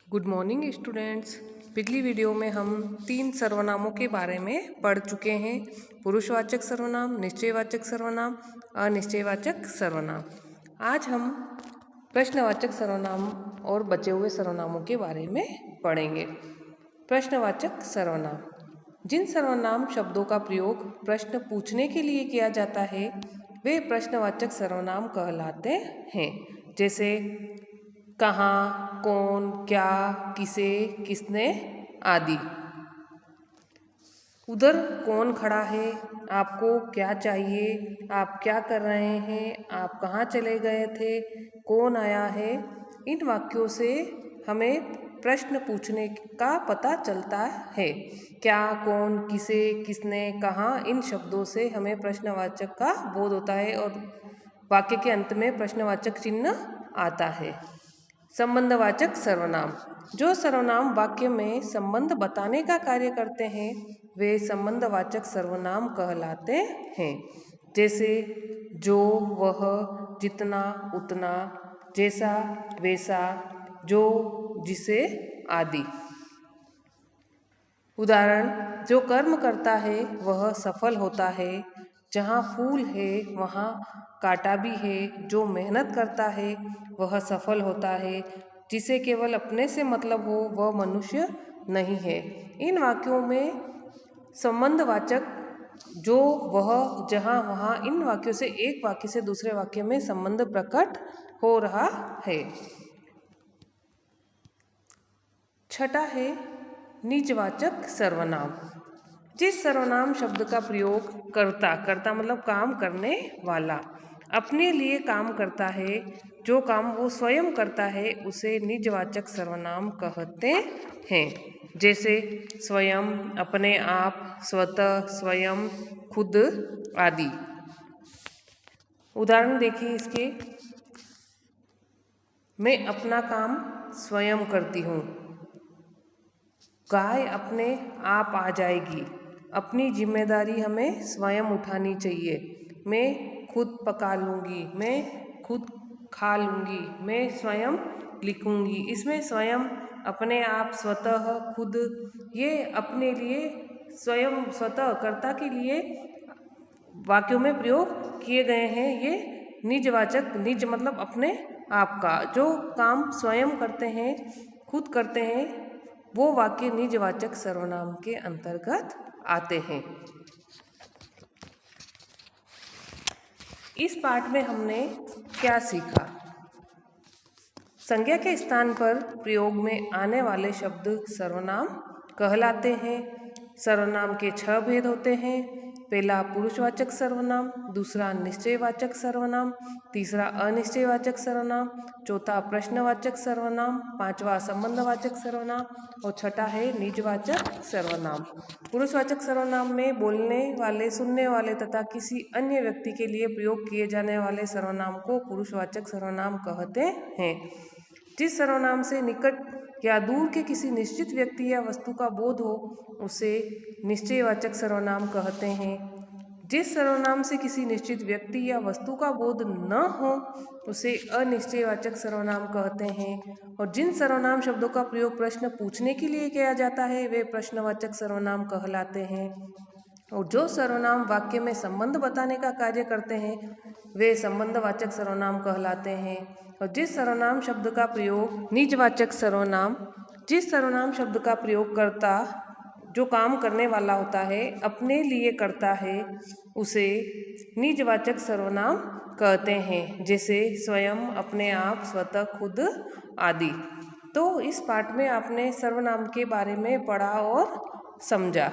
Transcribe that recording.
Good morning students. पिछली video में हम 3 सर्वनामों के बारे में पढ़ चुके हैं। पुरुषवाचक सर्वनाम, निश्चयवाचक सर्वनाम, अनिश्चयवाचक सर्वनाम। आज हम प्रश्नवाचक सर्वनाम और बचे हुए सर्वनामों के बारे में पढ़ेंगे। प्रश्नवाचक सर्वनाम, जिन सर्वनाम शब्दों का प्रयोग प्रश्न पूछने के लिए किया जाता है वे प्रश्नवाचक सर्वनाम कहलाते हैं। जैसे कहाँ, कौन, क्या, किसे, किसने आदि। उधर कौन खड़ा है, आपको क्या चाहिए, आप क्या कर रहे हैं, आप कहाँ चले गए थे, कौन आया है। इन वाक्यों से हमें प्रश्न पूछने का पता चलता है। क्या, कौन, किसे, किसने, कहाँ, इन शब्दों से हमें प्रश्नवाचक का बोध होता है और वाक्य के अंत में प्रश्नवाचक चिन्ह आता है। संबंधवाचक सर्वनाम, जो सर्वनाम वाक्य में संबंध बताने का कार्य करते हैं वे संबंधवाचक सर्वनाम कहलाते हैं। जैसे जो, वह, जितना, उतना, जैसा, वैसा, जो, जिसे आदि। उदाहरण, जो कर्म करता है वह सफल होता है। जहाँ फूल है वहाँ कांटा भी है। जो मेहनत करता है वह सफल होता है। जिसे केवल अपने से मतलब हो वह मनुष्य नहीं है। इन वाक्यों में संबंधवाचक जो, वह, जहाँ, वहाँ, इन वाक्यों से एक वाक्य से दूसरे वाक्य में संबंध प्रकट हो रहा है। छठा है निजवाचक सर्वनाम, जिस सर्वनाम शब्द का प्रयोग कर्ता मतलब काम करने वाला अपने लिए काम करता है, जो काम वो स्वयं करता है उसे निजवाचक सर्वनाम कहते हैं। जैसे स्वयं, अपने आप, स्वतः, स्वयं, खुद आदि। उदाहरण देखिए इसके, मैं अपना काम स्वयं करती हूँ। गाय अपने आप आ जाएगी। अपनी जिम्मेदारी हमें स्वयं उठानी चाहिए। मैं खुद पका लूँगी, मैं खुद खा लूँगी, मैं स्वयं लिखूँगी। इसमें स्वयं, अपने आप, स्वतः, खुद, ये अपने लिए स्वयं स्वतः कर्ता के लिए वाक्यों में प्रयोग किए गए हैं। ये निजवाचक, निज मतलब अपने आप का, जो काम स्वयं करते हैं, खुद करते हैं, वो वाक्य निजवाचक सर्वनाम के अंतर्गत आते हैं। इस पाठ में हमने क्या सीखा? संज्ञा के स्थान पर प्रयोग में आने वाले शब्द सर्वनाम कहलाते हैं। सर्वनाम के 6 भेद होते हैं। पहला पुरुषवाचक सर्वनाम, दूसरा निश्चयवाचक सर्वनाम, तीसरा अनिश्चयवाचक सर्वनाम, चौथा प्रश्नवाचक सर्वनाम, पांचवा संबंधवाचक सर्वनाम और छठा है निजवाचक सर्वनाम। पुरुषवाचक सर्वनाम में बोलने वाले, सुनने वाले तथा किसी अन्य व्यक्ति के लिए प्रयोग किए जाने वाले सर्वनाम को पुरुषवाचक सर्वनाम कहते हैं। जिस सर्वनाम से निकट या दूर के किसी निश्चित व्यक्ति या वस्तु का बोध हो उसे निश्चयवाचक सर्वनाम कहते हैं। जिस सर्वनाम से किसी निश्चित व्यक्ति या वस्तु का बोध न हो उसे अनिश्चयवाचक सर्वनाम कहते हैं। और जिन सर्वनाम शब्दों का प्रयोग प्रश्न पूछने के लिए किया जाता है वे प्रश्नवाचक सर्वनाम कहलाते हैं। और जो सर्वनाम वाक्य में संबंध बताने का कार्य करते हैं वे संबंधवाचक सर्वनाम कहलाते हैं। और जिस सर्वनाम शब्द का प्रयोग निजवाचक सर्वनाम, जिस सर्वनाम शब्द का प्रयोग करता जो काम करने वाला होता है अपने लिए करता है उसे निजवाचक सर्वनाम कहते हैं। जैसे स्वयं, अपने आप, स्वतः, खुद आदि। तो इस पाठ में आपने सर्वनाम के बारे में पढ़ा और समझा।